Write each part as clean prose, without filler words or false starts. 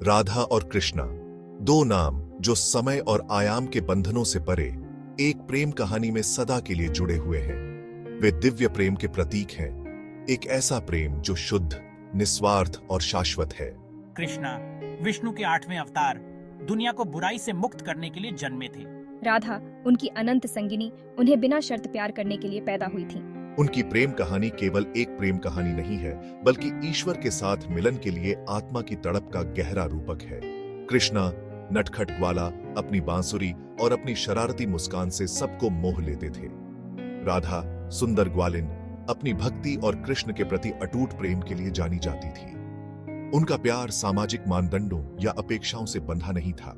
राधा और कृष्णा, दो नाम जो समय और आयाम के बंधनों से परे एक प्रेम कहानी में सदा के लिए जुड़े हुए हैं। वे दिव्य प्रेम के प्रतीक हैं, एक ऐसा प्रेम जो शुद्ध, निस्वार्थ और शाश्वत है। कृष्णा विष्णु के 8वें अवतार दुनिया को बुराई से मुक्त करने के लिए जन्मे थे। राधा उनकी अनंत संगिनी उन्हें बिना शर्त प्यार करने के लिए पैदा हुई थी। उनकी प्रेम कहानी केवल एक प्रेम कहानी नहीं है, बल्कि ईश्वर के साथ मिलन के लिए आत्मा की तड़प का गहरा रूपक है। कृष्णा नटखट ग्वाला अपनी बांसुरी और अपनी शरारती मुस्कान से सबको मोह लेते थे। राधा सुंदर ग्वालिन अपनी भक्ति और कृष्ण के प्रति अटूट प्रेम के लिए जानी जाती थी। उनका प्यार सामाजिक मानदंडों या अपेक्षाओं से बंधा नहीं था।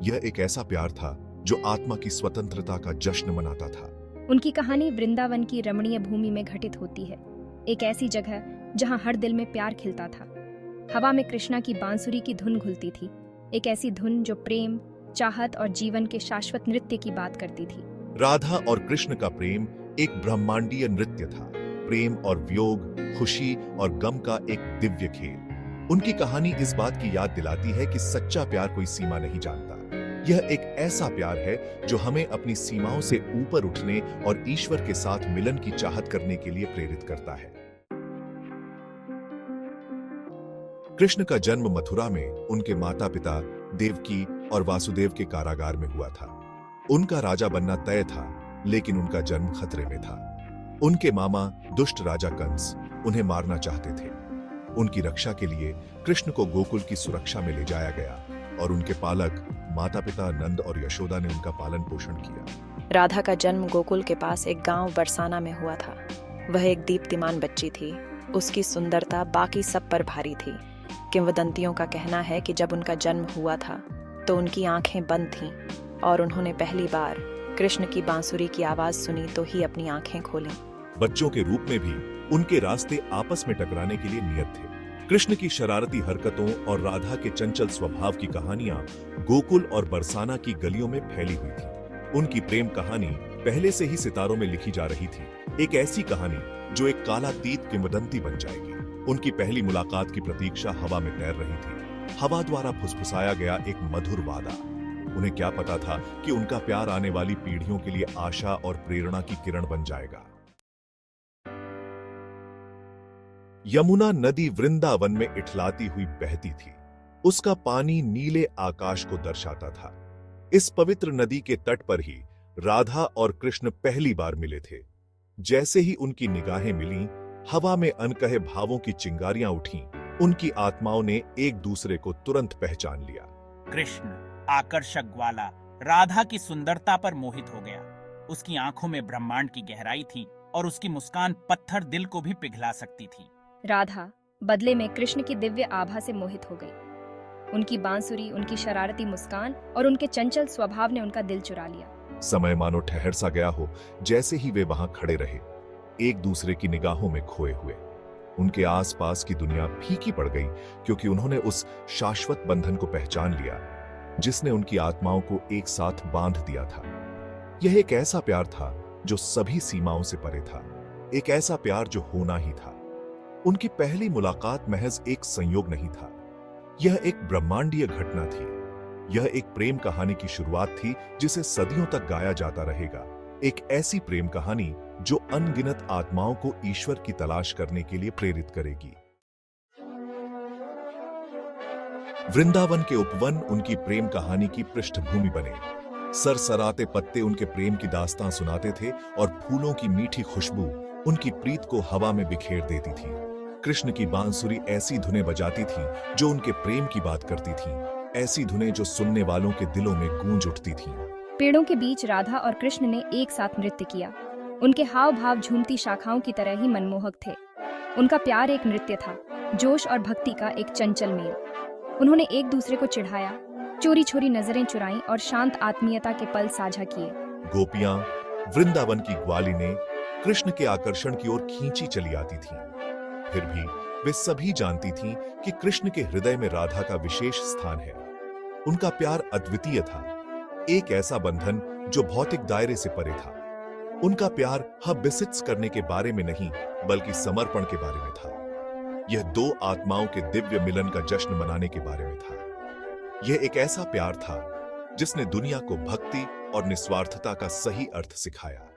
यह एक ऐसा प्यार था जो आत्मा की स्वतंत्रता का जश्न मनाता था। उनकी कहानी वृंदावन की रमणीय भूमि में घटित होती है, एक ऐसी जगह जहां हर दिल में प्यार खिलता था। हवा में कृष्णा की बांसुरी की धुन घुलती थी, एक ऐसी धुन जो प्रेम, चाहत और जीवन के शाश्वत नृत्य की बात करती थी। राधा और कृष्ण का प्रेम एक ब्रह्मांडीय नृत्य था, प्रेम और वियोग, खुशी और गम का एक दिव्य खेल। उनकी कहानी इस बात की याद दिलाती है कि सच्चा प्यार कोई सीमा नहीं जानता। यह एक ऐसा प्यार है जो हमें अपनी सीमाओं से ऊपर उठने और ईश्वर के साथ मिलन की चाहत करने के लिए प्रेरित करता है। कृष्ण का जन्म मथुरा में उनके माता पिता देवकी और वासुदेव के कारागार में हुआ था। उनका राजा बनना तय था, लेकिन उनका जन्म खतरे में था। उनके मामा दुष्ट राजा कंस उन्हें मारना चाहते थे। उनकी रक्षा के लिए कृष्ण को गोकुल की सुरक्षा में ले जाया गया और उनके पालक माता पिता नंद और यशोदा ने उनका पालन पोषण किया। राधा का जन्म गोकुल के पास एक गांव बरसाना में हुआ था। वह एक दीप्तिमान बच्ची थी। उसकी सुंदरता बाकी सब पर भारी थी। किंवदंतियों का कहना है कि जब उनका जन्म हुआ था तो उनकी आंखें बंद थीं और उन्होंने पहली बार कृष्ण की बांसुरी की आवाज सुनी तो ही अपनी आंखें खोलीं। बच्चों के रूप में भी उनके रास्ते आपस में टकराने के लिए नियत थे। कृष्ण की शरारती हरकतों और राधा के चंचल स्वभाव की कहानियां गोकुल और बरसाना की गलियों में फैली हुई थी। उनकी प्रेम कहानी पहले से ही सितारों में लिखी जा रही थी, एक ऐसी कहानी जो एक कालातीत किंवदंती बन जाएगी। उनकी पहली मुलाकात की प्रतीक्षा हवा में तैर रही थी, हवा द्वारा फुसफुसाया गया एक मधुर वादा। उन्हें क्या पता था कि उनका प्यार आने वाली पीढ़ियों के लिए आशा और प्रेरणा की किरण बन जाएगा। यमुना नदी वृंदावन में इठलाती हुई बहती थी। उसका पानी नीले आकाश को दर्शाता था। इस पवित्र नदी के तट पर ही राधा और कृष्ण पहली बार मिले थे। जैसे ही उनकी निगाहें मिलीं, हवा में अनकहे भावों की चिंगारियां उठीं। उनकी आत्माओं ने एक दूसरे को तुरंत पहचान लिया। कृष्ण आकर्षक ग्वाला राधा की सुंदरता पर मोहित हो गया। उसकी आंखों में ब्रह्मांड की गहराई थी और उसकी मुस्कान पत्थर दिल को भी पिघला सकती थी। राधा बदले में कृष्ण की दिव्य आभा से मोहित हो गई। उनकी बांसुरी, उनकी शरारती मुस्कान और उनके चंचल स्वभाव ने उनका दिल चुरा लिया। समय मानो ठहर सा गया हो। जैसे ही वे वहां खड़े रहे, एक दूसरे की निगाहों में खोए हुए, उनके आसपास की दुनिया फीकी पड़ गई, क्योंकि उन्होंने उस शाश्वत बंधन को पहचान लिया जिसने उनकी आत्माओं को एक साथ बांध दिया था। यह एक ऐसा प्यार था जो सभी सीमाओं से परे था, एक ऐसा प्यार जो होना ही था। उनकी पहली मुलाकात महज एक संयोग नहीं था, यह एक ब्रह्मांडीय घटना थी। यह एक प्रेम कहानी की शुरुआत थी जिसे सदियों तक गाया जाता रहेगा। एक ऐसी प्रेम कहानी जो अनगिनत आत्माओं को ईश्वर की तलाश करने के लिए प्रेरित करेगी। वृंदावन के उपवन उनकी प्रेम कहानी की पृष्ठभूमि बने। सरसराते पत्ते उनके प्रेम की दास्तां सुनाते थे और फूलों की मीठी खुशबू उनकी प्रीत को हवा में बिखेर देती थी। कृष्ण की बांसुरी ऐसी धुनें बजाती थी जो उनके प्रेम की बात करती थीं, ऐसी धुनें जो सुनने वालों के दिलों में गूंज उठती थीं। पेड़ों के बीच राधा और कृष्ण ने एक साथ नृत्य किया। उनके हाव भाव झूमती शाखाओं की तरह ही मनमोहक थे। उनका प्यार एक नृत्य था, जोश और भक्ति का एक चंचल मेल। उन्होंने एक दूसरे को चिढ़ाया, चोरी छोरी नजरें चुराईं और शांत आत्मीयता के पल साझा किए। गोपियां वृंदावन की ग्वालिनें कृष्ण के आकर्षण की ओर खींची चली आती थीं। फिर भी वे सभी जानती थीं कि कृष्ण के हृदय में राधा का विशेष स्थान है। उनका प्यार अद्वितीय था, एक ऐसा बंधन जो भौतिक दायरे से परे था। उनका प्यार हबिसिट्स करने के बारे में नहीं, बल्कि समर्पण के बारे में था। यह दो आत्माओं के दिव्य मिलन का जश्न मनाने के बारे में था। यह एक ऐसा प्यार था जिसने दुनिया को भक्ति और निस्वार्थता का सही अर्थ सिखाया।